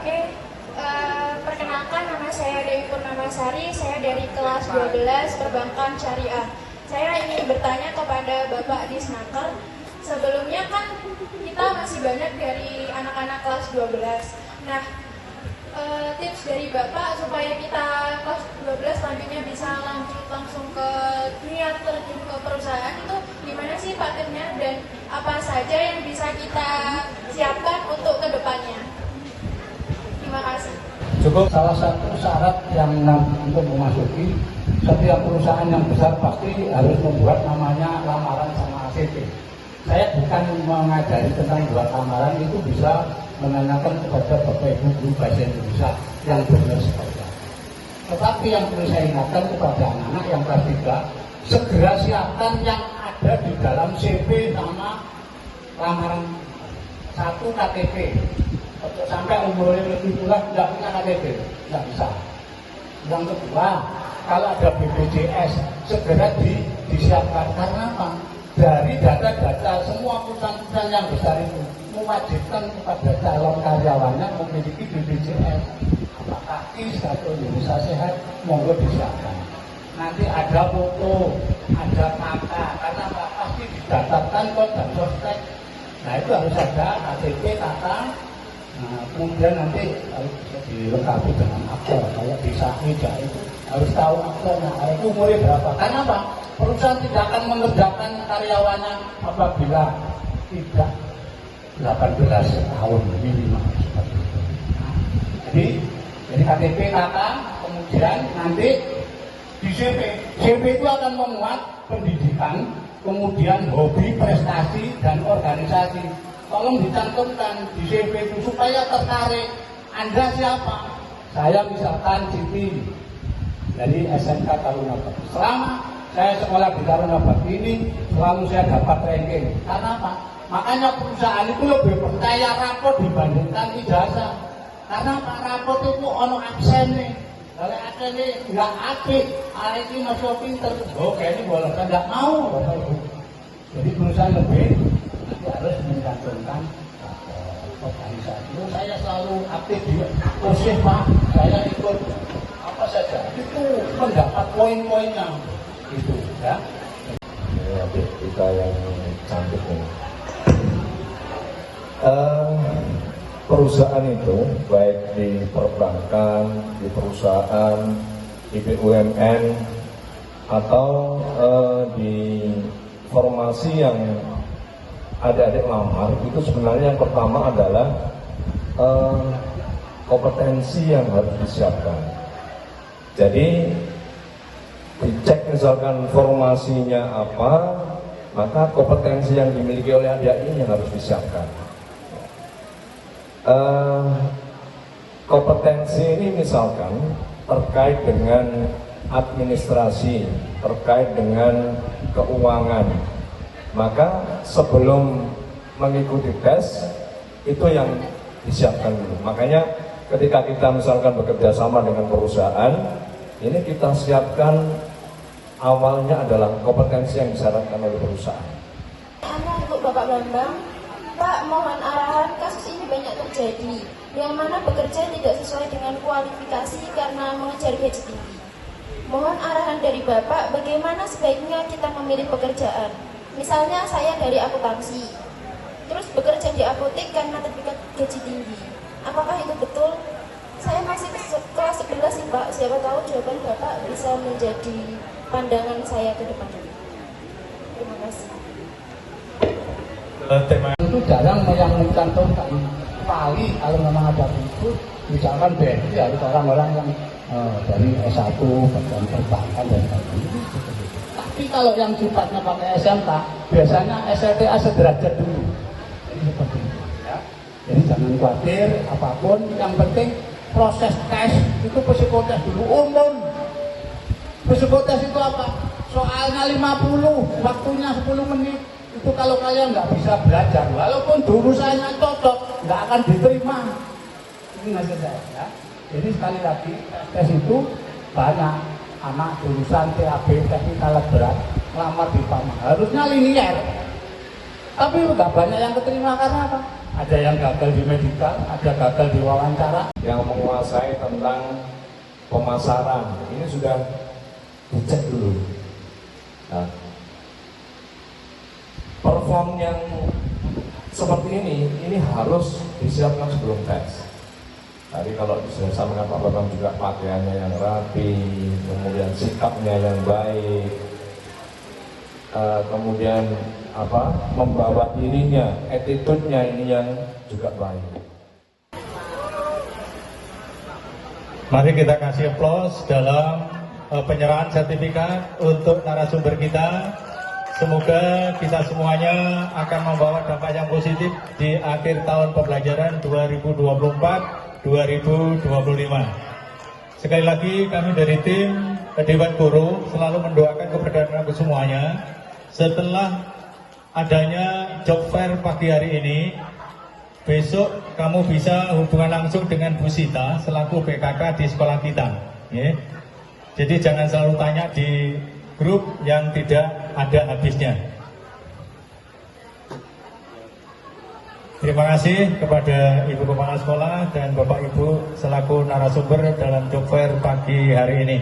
Oke, perkenalkan nama saya Dewi Purnamasari, saya dari kelas 12 Perbankan Syariah. Saya ingin bertanya kepada Bapak Disnaker, sebelumnya kan kita masih banyak dari anak-anak kelas 12. Nah, tips dari Bapak supaya kita kelas 12 selanjutnya bisa langsung ke dunia terjun ke perusahaan itu gimana sih Pak tipsnya, dan apa saja yang bisa kita siapkan untuk kedepannya? Terima kasih. Cukup salah satu syarat yang untuk memasuki setiap perusahaan yang besar pasti harus membuat namanya lamaran sama ACP. Saya bukan mengajari tentang buat lamaran, itu bisa menanyakan kepada Bapak Ibu guru bahasa Indonesia yang benar seperti itu. Tetapi yang perlu saya ingatkan kepada anak-anak yang kelas 3, segera siapkan yang ada di dalam CV sama lamaran. 1, KTP. Sampai umurnya lebih tua tidak punya KTP, tidak bisa. Yang kedua, kalau ada BPJS segera disiapkan. Karena apa? Dari data-data semua perusahaan-perusahaan yang besar itu mewajibkan kepada calon karyawannya memiliki BPJS. Apakah KIS atau Indonesia Sehat, monggo disiapkan. Nanti ada foto, ada kakak, karena pasti didaftarkan kok dan sostek. Nah itu harus ada KTP, kakak. Nah, kemudian nanti harus dilengkapi dengan akte. Kalau bisa ijazah itu harus tahu akte. Nah, itu umurnya berapa? Karena apa? Perusahaan tidak akan mengerjakan karyawannya apabila tidak 18 tahun minimal. Nah, jadi KTP kakak, kemudian nanti di CV. CV itu akan memuat pendidikan, kemudian hobi, prestasi, dan organisasi. Tolong dicantumkan di CV itu supaya tertarik. Anda siapa? Saya misalkan Siti dari SMK Taruna Bakti. Selama saya sekolah di Taruna Bakti ini selalu saya dapat ranking. Karena apa? Makanya perusahaan itu lebih percaya rapor dibandingkan ijazah. Karena Pak rapor itu ono absen nih. Kalau absen nih nggak aktif, hari ini masuk pinter. Oh kayaknya boleh saya nggak mau. Jadi perusahaan lebih harus mencantumkan organisasi. Saya selalu aktif di OSIS Pak, saya ikut apa saja, itu mendapat poin-poinnya gitu ya. Ini adik kita yang cantik ini. Perusahaan itu baik di perbankan, di perusahaan, di BUMN atau di formasi yang adik-adik lamar, itu sebenarnya yang pertama adalah kompetensi yang harus disiapkan. Jadi dicek misalkan formasinya apa, maka kompetensi yang dimiliki oleh adik ini yang harus disiapkan. Kompetensi ini misalkan terkait dengan administrasi, terkait dengan keuangan, maka sebelum mengikuti tes itu yang disiapkan dulu. Makanya ketika kita misalkan bekerja sama dengan perusahaan, ini kita siapkan awalnya adalah kompetensi yang disyaratkan oleh perusahaan. Untuk Bapak Bambang, Pak, mohon arahan, kasus ini banyak terjadi, yang mana bekerja tidak sesuai dengan kualifikasi karena mengejar gaji tinggi. Mohon arahan dari Bapak, bagaimana sebaiknya kita memilih pekerjaan. Misalnya saya dari akuntansi, terus bekerja di apotek karena terpikat gaji tinggi. Apakah itu betul? Saya masih kelas 11 sih Pak, siapa tahu jawaban Bapak bisa menjadi pandangan saya ke depan. Terima kasih. Tema itu jarang yang mencantumkan. Paling kalau memang ada itu, misalkan BNI harus orang-orang yang dari S1, bagian perbankan dan sebagainya. Tapi kalau yang sifatnya pakai SMK, biasanya SLTA sederajat dulu. Jadi seperti itu ya. Jadi jangan khawatir apapun, yang penting proses tes itu psikotes dulu umum. Psikotes itu apa? Soalnya 50, waktunya 10 menit. Itu kalau kalian nggak bisa belajar, walaupun jurusannya cocok, nggak akan diterima. Ini maksud saya ya. Jadi sekali lagi tes itu banyak. Anak jurusan TAB teknik alat berat lamar di PAMA harusnya linier, Tapi nggak banyak yang keterima karena apa? Ada yang gagal di medikal, ada gagal di wawancara. Yang menguasai tentang pemasaran ini sudah dicek dulu. Nah, perform yang seperti ini harus disiapkan sebelum tes. Tadi kalau disampaikan Pak Bambang juga pakaiannya yang rapi, kemudian sikapnya yang baik, kemudian membawa dirinya, attitude-nya ini yang juga baik. Mari kita kasih aplaus dalam penyerahan sertifikat untuk narasumber kita. Semoga kita semuanya akan membawa dampak yang positif di akhir tahun pembelajaran 2024-2025. Sekali lagi kami dari tim Dewan Guru selalu mendoakan kepada semuanya. Setelah adanya job fair pagi hari ini, besok kamu bisa hubungan langsung dengan Bu Sita selaku BKK di sekolah kita. Ya. Jadi jangan selalu tanya di grup yang tidak ada habisnya. Terima kasih kepada Ibu Kepala Sekolah dan Bapak Ibu selaku narasumber dalam job fair pagi hari ini.